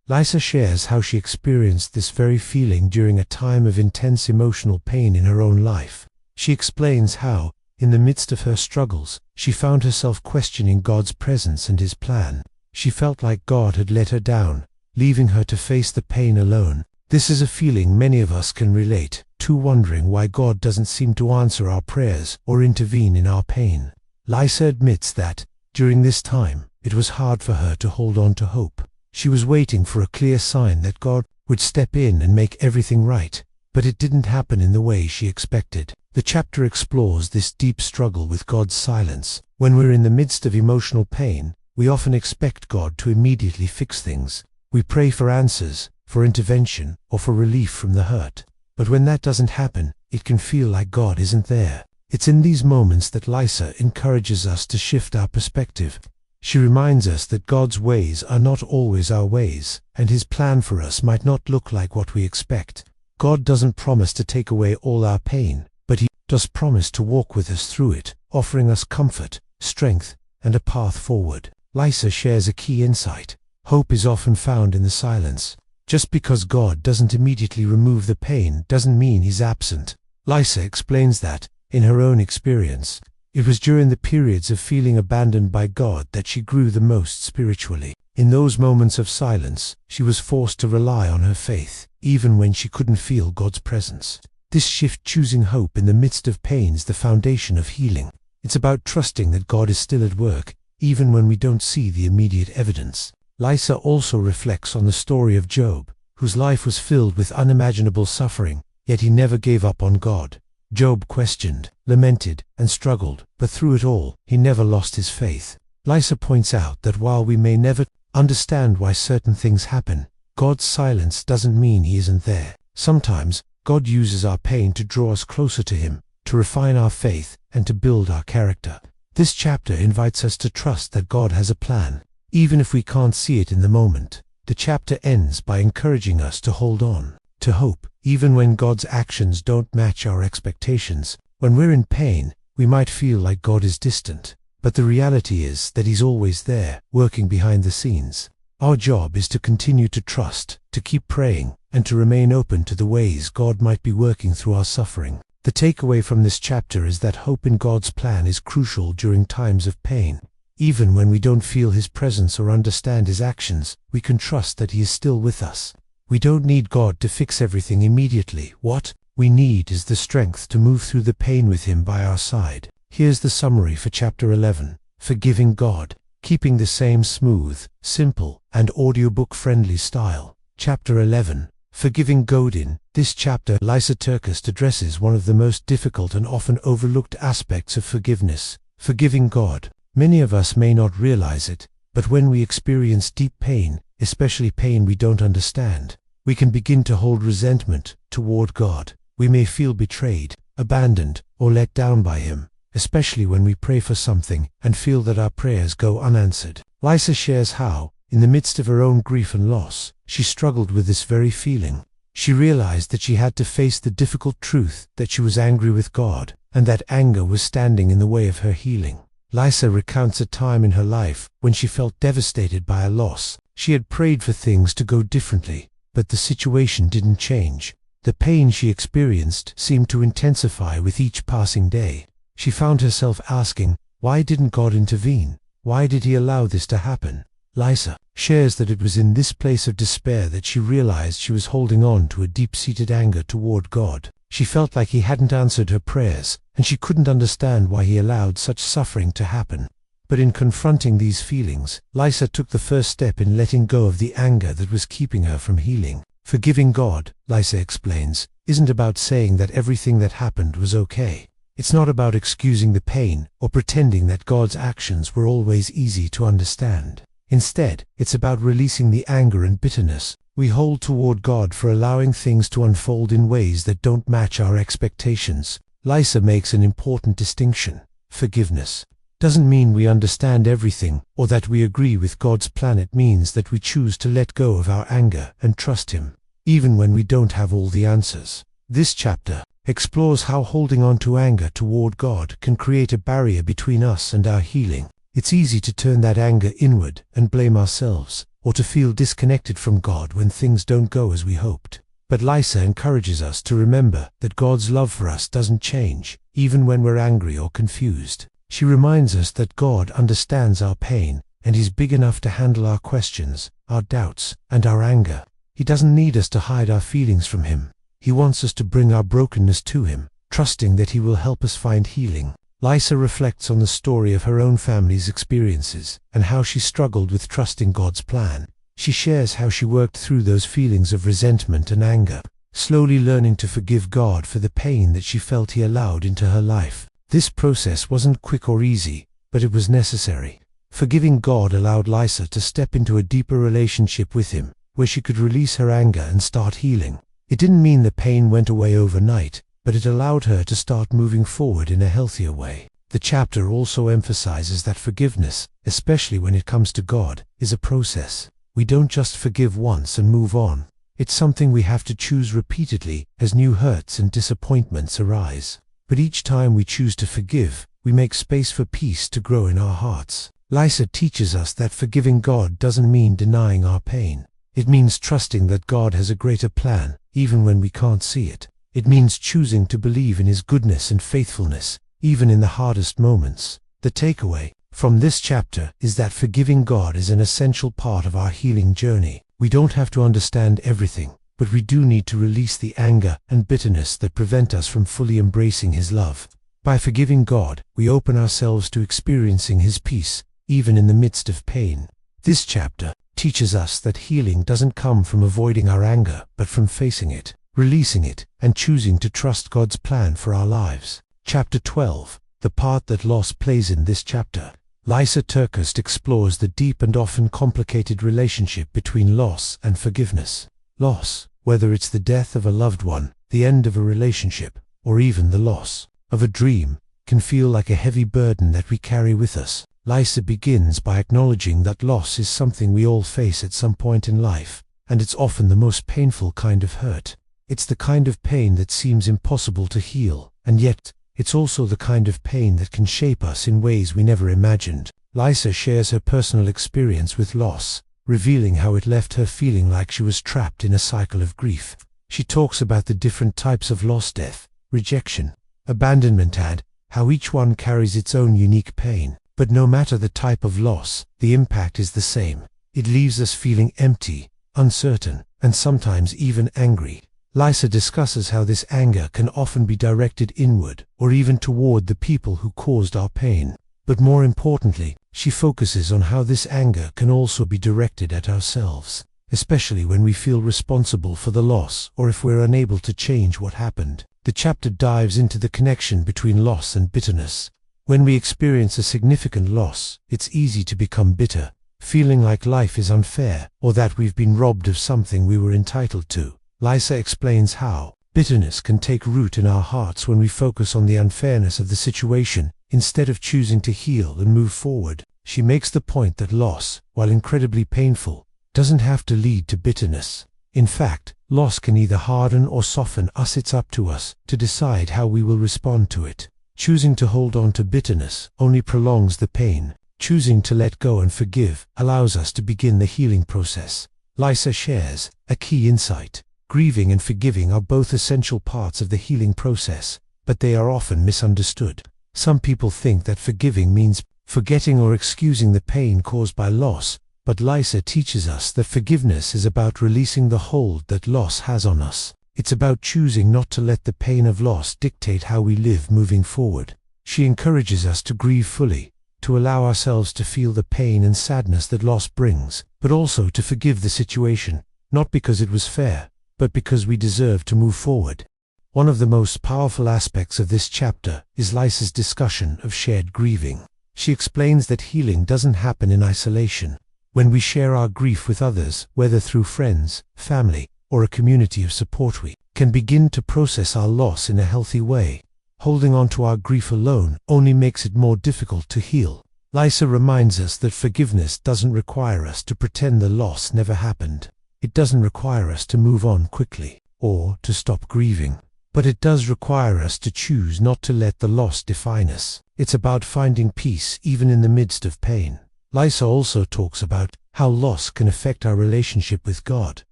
Lysa shares how she experienced this very feeling during a time of intense emotional pain in her own life. She explains how, in the midst of her struggles, she found herself questioning God's presence and His plan. She felt like God had let her down, leaving her to face the pain alone. This is a feeling many of us can relate to, wondering why God doesn't seem to answer our prayers or intervene in our pain. Lysa admits that, during this time, it was hard for her to hold on to hope. She was waiting for a clear sign that God would step in and make everything right, but it didn't happen in the way she expected. The chapter explores this deep struggle with God's silence. When we're in the midst of emotional pain, we often expect God to immediately fix things. We pray for answers, for intervention, or for relief from the hurt. But when that doesn't happen, it can feel like God isn't there. It's in these moments that Lysa encourages us to shift our perspective. She reminds us that God's ways are not always our ways, and His plan for us might not look like what we expect. God doesn't promise to take away all our pain, but He does promise to walk with us through it, offering us comfort, strength, and a path forward. Lysa shares a key insight. Hope is often found in the silence. Just because God doesn't immediately remove the pain doesn't mean He's absent. Lysa explains that, in her own experience, it was during the periods of feeling abandoned by God that she grew the most spiritually. In those moments of silence, she was forced to rely on her faith, even when she couldn't feel God's presence. This shift, choosing hope in the midst of pain, is the foundation of healing. It's about trusting that God is still at work, even when we don't see the immediate evidence. Lysa also reflects on the story of Job, whose life was filled with unimaginable suffering, yet he never gave up on God. Job questioned, lamented, and struggled, but through it all, he never lost his faith. Lysa points out that while we may never understand why certain things happen, God's silence doesn't mean He isn't there. Sometimes, God uses our pain to draw us closer to Him, to refine our faith, and to build our character. This chapter invites us to trust that God has a plan, even if we can't see it in the moment. The chapter ends by encouraging us to hold on to hope, Even when God's actions don't match our expectations, when we're in pain, we might feel like God is distant. But the reality is that He's always there, working behind the scenes. Our job is to continue to trust, to keep praying, and to remain open to the ways God might be working through our suffering. The takeaway from this chapter is that hope in God's plan is crucial during times of pain. Even when we don't feel His presence or understand His actions, we can trust that He is still with us. We don't need God to fix everything immediately. What we need is the strength to move through the pain with Him by our side. Here's the summary for Chapter 11. Forgiving God. Keeping the same smooth, simple, and audiobook-friendly style. Chapter 11. Forgiving God. In this chapter, Lysa TerKeurst addresses one of the most difficult and often overlooked aspects of forgiveness: forgiving God. Many of us may not realize it, but when we experience deep pain, especially pain we don't understand, we can begin to hold resentment toward God. We may feel betrayed, abandoned, or let down by Him, especially when we pray for something and feel that our prayers go unanswered. Lysa shares how, in the midst of her own grief and loss, she struggled with this very feeling. She realized that she had to face the difficult truth that she was angry with God, and that anger was standing in the way of her healing. Lysa recounts a time in her life when she felt devastated by a loss. She had prayed for things to go differently, but the situation didn't change. The pain she experienced seemed to intensify with each passing day. She found herself asking, why didn't God intervene? Why did He allow this to happen? Lysa shares that it was in this place of despair that she realized she was holding on to a deep-seated anger toward God. She felt like He hadn't answered her prayers, and she couldn't understand why He allowed such suffering to happen. But in confronting these feelings, Lysa took the first step in letting go of the anger that was keeping her from healing. Forgiving God, Lysa explains, isn't about saying that everything that happened was okay. It's not about excusing the pain or pretending that God's actions were always easy to understand. Instead, it's about releasing the anger and bitterness we hold toward God for allowing things to unfold in ways that don't match our expectations. Lysa makes an important distinction. Forgiveness doesn't mean we understand everything or that we agree with God's plan. It means that we choose to let go of our anger and trust Him, even when we don't have all the answers. This chapter explores how holding on to anger toward God can create a barrier between us and our healing. It's easy to turn that anger inward and blame ourselves, or to feel disconnected from God when things don't go as we hoped. But Lysa encourages us to remember that God's love for us doesn't change, even when we're angry or confused. She reminds us that God understands our pain, and He's big enough to handle our questions, our doubts, and our anger. He doesn't need us to hide our feelings from Him. He wants us to bring our brokenness to Him, trusting that He will help us find healing. Lysa reflects on the story of her own family's experiences and how she struggled with trusting God's plan. She shares how she worked through those feelings of resentment and anger, slowly learning to forgive God for the pain that she felt He allowed into her life. This process wasn't quick or easy, but it was necessary. Forgiving God allowed Lysa to step into a deeper relationship with Him, where she could release her anger and start healing. It didn't mean the pain went away overnight, but it allowed her to start moving forward in a healthier way. The chapter also emphasizes that forgiveness, especially when it comes to God, is a process. We don't just forgive once and move on. It's something we have to choose repeatedly as new hurts and disappointments arise. But each time we choose to forgive, we make space for peace to grow in our hearts. Lysa teaches us that forgiving God doesn't mean denying our pain. It means trusting that God has a greater plan, even when we can't see it. It means choosing to believe in His goodness and faithfulness, even in the hardest moments. The takeaway from this chapter is that forgiving God is an essential part of our healing journey. We don't have to understand everything, but we do need to release the anger and bitterness that prevent us from fully embracing His love. By forgiving God, we open ourselves to experiencing His peace, even in the midst of pain. This chapter teaches us that healing doesn't come from avoiding our anger, but from facing it, releasing it, and choosing to trust God's plan for our lives. Chapter 12. The part that loss plays in this chapter. Lysa TerKeurst explores the deep and often complicated relationship between loss and forgiveness. Loss, whether it's the death of a loved one, the end of a relationship, or even the loss of a dream, can feel like a heavy burden that we carry with us. Lysa begins by acknowledging that loss is something we all face at some point in life, and it's often the most painful kind of hurt. It's the kind of pain that seems impossible to heal, and yet, it's also the kind of pain that can shape us in ways we never imagined. Lisa shares her personal experience with loss, revealing how it left her feeling like she was trapped in a cycle of grief. She talks about the different types of loss: death, rejection, abandonment, and how each one carries its own unique pain. But no matter the type of loss, the impact is the same. It leaves us feeling empty, uncertain, and sometimes even angry. Lisa discusses how this anger can often be directed inward or even toward the people who caused our pain. But more importantly, she focuses on how this anger can also be directed at ourselves, especially when we feel responsible for the loss or if we're unable to change what happened. The chapter dives into the connection between loss and bitterness. When we experience a significant loss, it's easy to become bitter, feeling like life is unfair or that we've been robbed of something we were entitled to. Lisa explains how bitterness can take root in our hearts when we focus on the unfairness of the situation instead of choosing to heal and move forward. She makes the point that loss, while incredibly painful, doesn't have to lead to bitterness. In fact, loss can either harden or soften us. It's up to us to decide how we will respond to it. Choosing to hold on to bitterness only prolongs the pain. Choosing to let go and forgive allows us to begin the healing process. Lisa shares a key insight. Grieving and forgiving are both essential parts of the healing process, but they are often misunderstood. Some people think that forgiving means forgetting or excusing the pain caused by loss, but Lisa teaches us that forgiveness is about releasing the hold that loss has on us. It's about choosing not to let the pain of loss dictate how we live moving forward. She encourages us to grieve fully, to allow ourselves to feel the pain and sadness that loss brings, but also to forgive the situation, not because it was fair, but because we deserve to move forward. One of the most powerful aspects of this chapter is Lisa's discussion of shared grieving. She explains that healing doesn't happen in isolation. When we share our grief with others, whether through friends, family, or a community of support, we can begin to process our loss in a healthy way. Holding on to our grief alone only makes it more difficult to heal. Lisa reminds us that forgiveness doesn't require us to pretend the loss never happened. It doesn't require us to move on quickly or to stop grieving. But it does require us to choose not to let the loss define us. It's about finding peace even in the midst of pain. Lisa also talks about how loss can affect our relationship with God.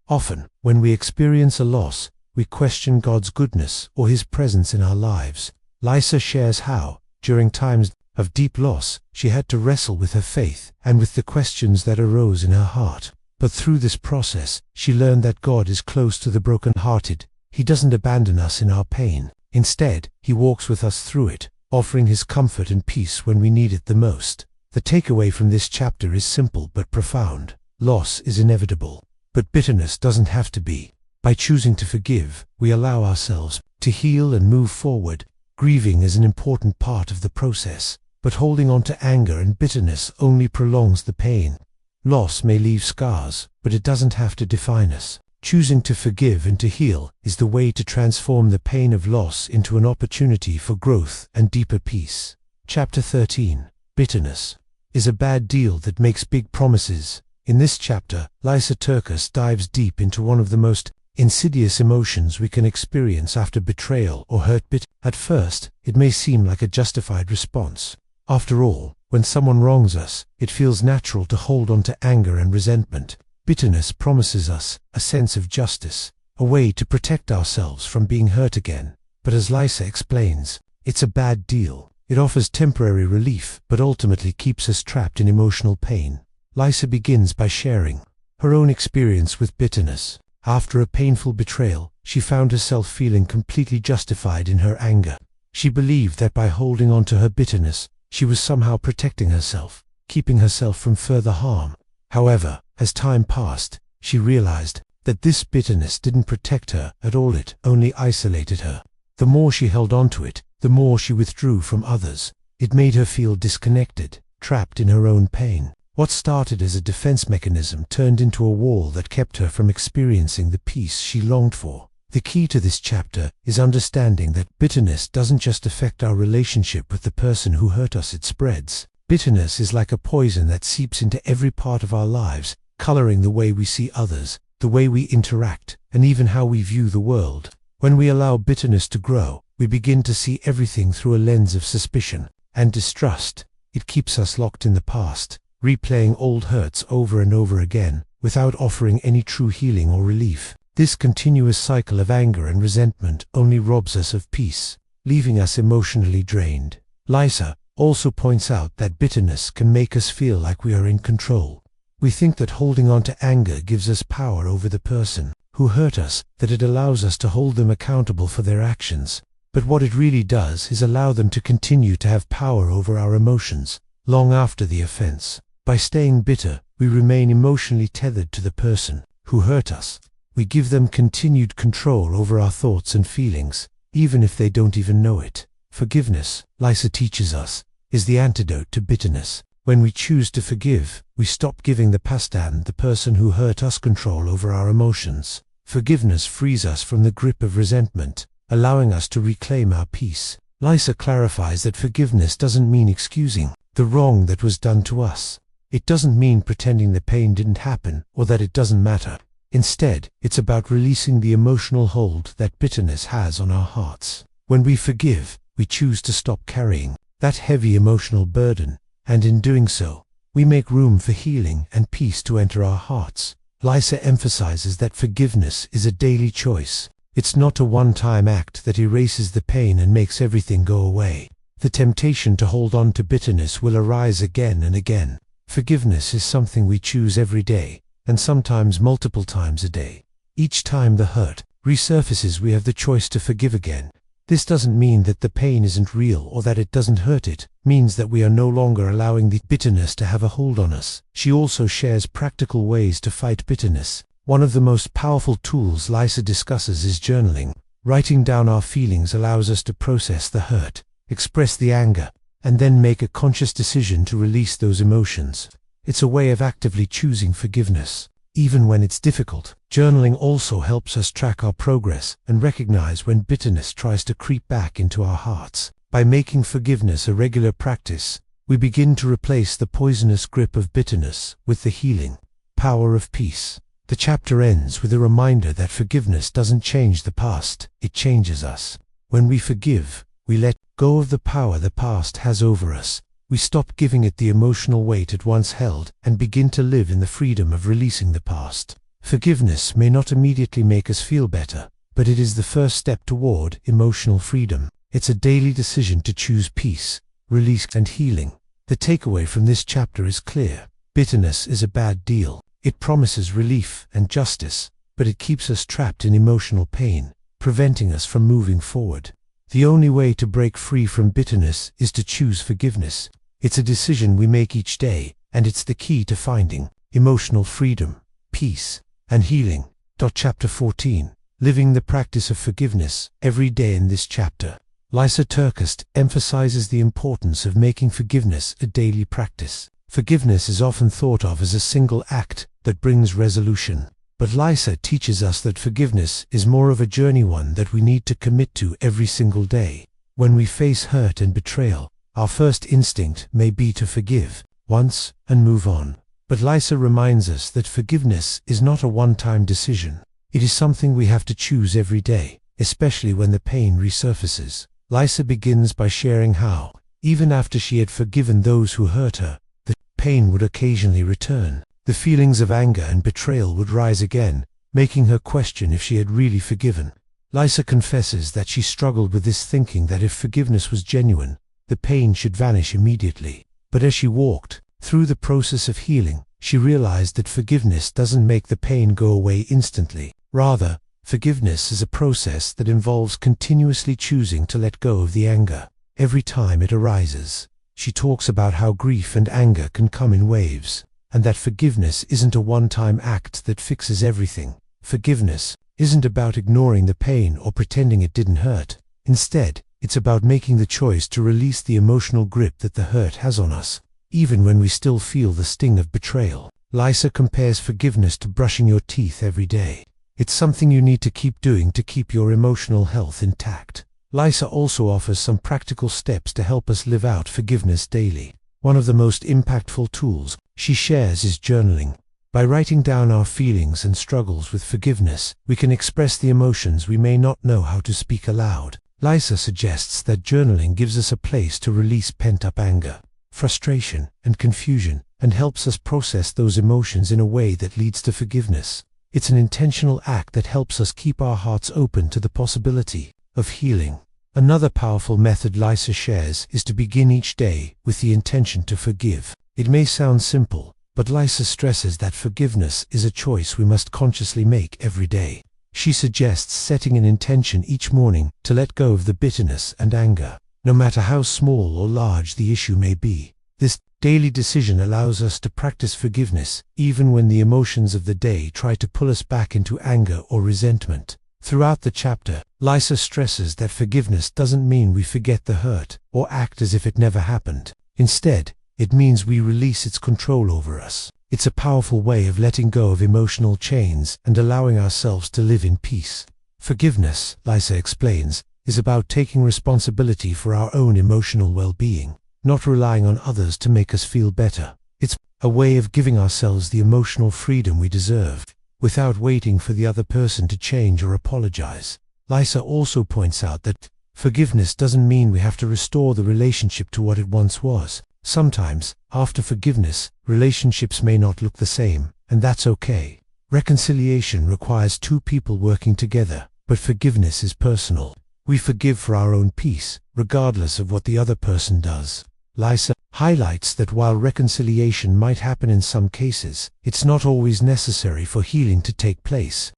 Often, when we experience a loss, we question God's goodness or His presence in our lives. Lisa shares how, during times of deep loss, she had to wrestle with her faith and with the questions that arose in her heart. But through this process, she learned that God is close to the broken-hearted. He doesn't abandon us in our pain. Instead, He walks with us through it, offering His comfort and peace when we need it the most. The takeaway from this chapter is simple but profound. Loss is inevitable, but bitterness doesn't have to be. By choosing to forgive, we allow ourselves to heal and move forward. Grieving is an important part of the process, but holding on to anger and bitterness only prolongs the pain. Loss may leave scars, but it doesn't have to define us. Choosing to forgive and to heal is the way to transform the pain of loss into an opportunity for growth and deeper peace. Chapter 13. Bitterness is a bad deal that makes big promises. In this chapter, Lisa Turkus dives deep into one of the most insidious emotions we can experience after betrayal or hurt. At first, it may seem like a justified response. After all, when someone wrongs us, it feels natural to hold on to anger and resentment. Bitterness promises us a sense of justice, a way to protect ourselves from being hurt again. But as Lisa explains, it's a bad deal. It offers temporary relief, but ultimately keeps us trapped in emotional pain. Lisa begins by sharing her own experience with bitterness. After a painful betrayal, she found herself feeling completely justified in her anger. She believed that by holding on to her bitterness, she was somehow protecting herself, keeping herself from further harm. However, as time passed, she realized that this bitterness didn't protect her at all. It only isolated her. The more she held on to it, the more she withdrew from others. It made her feel disconnected, trapped in her own pain. What started as a defense mechanism turned into a wall that kept her from experiencing the peace she longed for. The key to this chapter is understanding that bitterness doesn't just affect our relationship with the person who hurt us, it spreads. Bitterness is like a poison that seeps into every part of our lives, coloring the way we see others, the way we interact, and even how we view the world. When we allow bitterness to grow, we begin to see everything through a lens of suspicion and distrust. It keeps us locked in the past, replaying old hurts over and over again, without offering any true healing or relief. This continuous cycle of anger and resentment only robs us of peace, leaving us emotionally drained. Lysa also points out that bitterness can make us feel like we are in control. We think that holding on to anger gives us power over the person who hurt us, that it allows us to hold them accountable for their actions. But what it really does is allow them to continue to have power over our emotions, long after the offense. By staying bitter, we remain emotionally tethered to the person who hurt us. We give them continued control over our thoughts and feelings, even if they don't even know it. Forgiveness, Lysa teaches us, is the antidote to bitterness. When we choose to forgive, we stop giving the past and the person who hurt us control over our emotions. Forgiveness frees us from the grip of resentment, allowing us to reclaim our peace. Lysa clarifies that forgiveness doesn't mean excusing the wrong that was done to us. It doesn't mean pretending the pain didn't happen or that it doesn't matter. Instead, it's about releasing the emotional hold that bitterness has on our hearts. When we forgive, we choose to stop carrying that heavy emotional burden, and in doing so, we make room for healing and peace to enter our hearts. Lysa emphasizes that forgiveness is a daily choice. It's not a one-time act that erases the pain and makes everything go away. The temptation to hold on to bitterness will arise again and again. Forgiveness is something we choose every day, and sometimes multiple times a day. Each time the hurt resurfaces, we have the choice to forgive again. This doesn't mean that the pain isn't real or that it doesn't hurt. It means that we are no longer allowing the bitterness to have a hold on us. She also shares practical ways to fight bitterness. One of the most powerful tools Lysa discusses is journaling. Writing down our feelings allows us to process the hurt, express the anger, and then make a conscious decision to release those emotions. It's a way of actively choosing forgiveness, even when it's difficult. Journaling also helps us track our progress and recognize when bitterness tries to creep back into our hearts. By making forgiveness a regular practice, we begin to replace the poisonous grip of bitterness with the healing power of peace. The chapter ends with a reminder that forgiveness doesn't change the past, it changes us. When we forgive, we let go of the power the past has over us. We stop giving it the emotional weight it once held and begin to live in the freedom of releasing the past. Forgiveness may not immediately make us feel better, but it is the first step toward emotional freedom. It's a daily decision to choose peace, release, and healing. The takeaway from this chapter is clear. Bitterness is a bad deal. It promises relief and justice, but it keeps us trapped in emotional pain, preventing us from moving forward. The only way to break free from bitterness is to choose forgiveness. It's a decision we make each day, and it's the key to finding emotional freedom, peace, and healing. Chapter 14. Living the practice of forgiveness every day. In this chapter, Lysa Turkest emphasizes the importance of making forgiveness a daily practice. Forgiveness is often thought of as a single act that brings resolution, but Lysa teaches us that forgiveness is more of a journey, one that we need to commit to every single day. When we face hurt and betrayal, our first instinct may be to forgive once and move on. But Lysa reminds us that forgiveness is not a one-time decision. It is something we have to choose every day, especially when the pain resurfaces. Lysa begins by sharing how, even after she had forgiven those who hurt her, the pain would occasionally return. The feelings of anger and betrayal would rise again, making her question if she had really forgiven. Lysa confesses that she struggled with this, thinking that if forgiveness was genuine, the pain should vanish immediately. But as she walked through the process of healing, she realized that forgiveness doesn't make the pain go away instantly. Rather, forgiveness is a process that involves continuously choosing to let go of the anger every time it arises. She talks about how grief and anger can come in waves, and that forgiveness isn't a one-time act that fixes everything. Forgiveness isn't about ignoring the pain or pretending it didn't hurt. Instead, it's about making the choice to release the emotional grip that the hurt has on us, even when we still feel the sting of betrayal. Lysa compares forgiveness to brushing your teeth every day. It's something you need to keep doing to keep your emotional health intact. Lysa also offers some practical steps to help us live out forgiveness daily. One of the most impactful tools she shares is journaling. By writing down our feelings and struggles with forgiveness, we can express the emotions we may not know how to speak aloud. Lisa suggests that journaling gives us a place to release pent-up anger, frustration, and confusion, and helps us process those emotions in a way that leads to forgiveness. It's an intentional act that helps us keep our hearts open to the possibility of healing. Another powerful method Lisa shares is to begin each day with the intention to forgive. It may sound simple, but Lisa stresses that forgiveness is a choice we must consciously make every day. She suggests setting an intention each morning to let go of the bitterness and anger, no matter how small or large the issue may be. This daily decision allows us to practice forgiveness, even when the emotions of the day try to pull us back into anger or resentment. Throughout the chapter, Lisa stresses that forgiveness doesn't mean we forget the hurt or act as if it never happened. Instead, it means we release its control over us. It's a powerful way of letting go of emotional chains and allowing ourselves to live in peace. Forgiveness, Lisa explains, is about taking responsibility for our own emotional well-being, not relying on others to make us feel better. It's a way of giving ourselves the emotional freedom we deserve, without waiting for the other person to change or apologize. Lisa also points out that forgiveness doesn't mean we have to restore the relationship to what it once was. Sometimes, after forgiveness, relationships may not look the same, and that's okay. Reconciliation requires two people working together, but forgiveness is personal. We forgive for our own peace, regardless of what the other person does. Lisa highlights that while reconciliation might happen in some cases, it's not always necessary for healing to take place.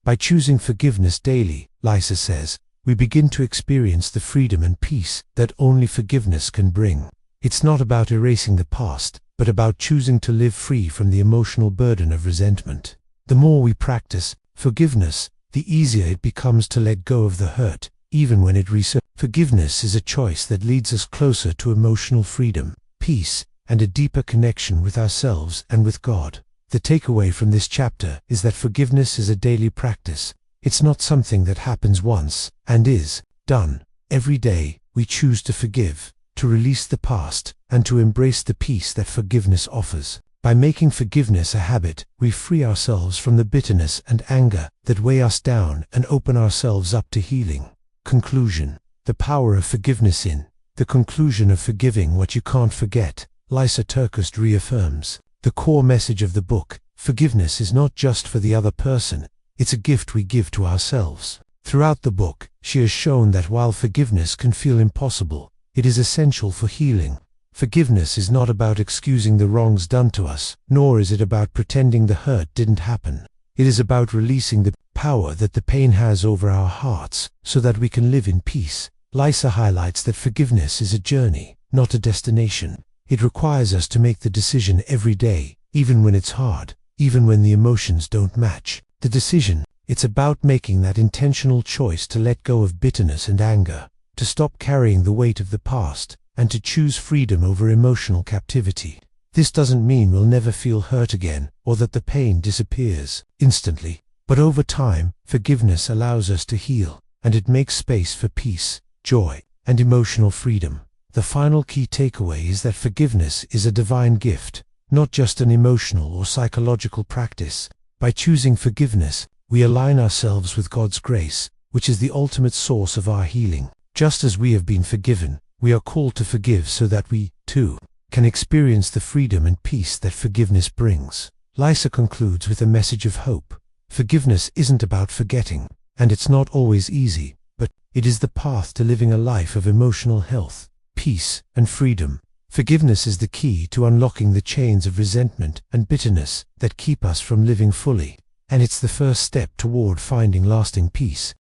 By choosing forgiveness daily, Lisa says, we begin to experience the freedom and peace that only forgiveness can bring. It's not about erasing the past, but about choosing to live free from the emotional burden of resentment. The more we practice forgiveness, the easier it becomes to let go of the hurt, even when it resurfaces. Forgiveness is a choice that leads us closer to emotional freedom, peace, and a deeper connection with ourselves and with God. The takeaway from this chapter is that forgiveness is a daily practice. It's not something that happens once and is done. Every day, we choose to forgive, to release the past, and to embrace the peace that forgiveness offers. By making forgiveness a habit, we free ourselves from the bitterness and anger that weigh us down and open ourselves up to healing. Conclusion. The power of forgiveness. In the conclusion of Forgiving What You Can't Forget, Lisa Turkust reaffirms the core message of the book: forgiveness is not just for the other person, it's a gift we give to ourselves. Throughout the book, she has shown that while forgiveness can feel impossible, it is essential for healing. Forgiveness is not about excusing the wrongs done to us, nor is it about pretending the hurt didn't happen. It is about releasing the power that the pain has over our hearts, so that we can live in peace. Lisa highlights that forgiveness is a journey, not a destination. It requires us to make the decision every day, even when it's hard, even when the emotions don't match the decision. It's about making that intentional choice to let go of bitterness and anger, to stop carrying the weight of the past, and to choose freedom over emotional captivity. This doesn't mean we'll never feel hurt again, or that the pain disappears instantly. But over time, forgiveness allows us to heal, and it makes space for peace, joy, and emotional freedom. The final key takeaway is that forgiveness is a divine gift, not just an emotional or psychological practice. By choosing forgiveness, we align ourselves with God's grace, which is the ultimate source of our healing. Just as we have been forgiven, we are called to forgive so that we, too, can experience the freedom and peace that forgiveness brings. Lisa concludes with a message of hope. Forgiveness isn't about forgetting, and it's not always easy, but it is the path to living a life of emotional health, peace, and freedom. Forgiveness is the key to unlocking the chains of resentment and bitterness that keep us from living fully, and it's the first step toward finding lasting peace.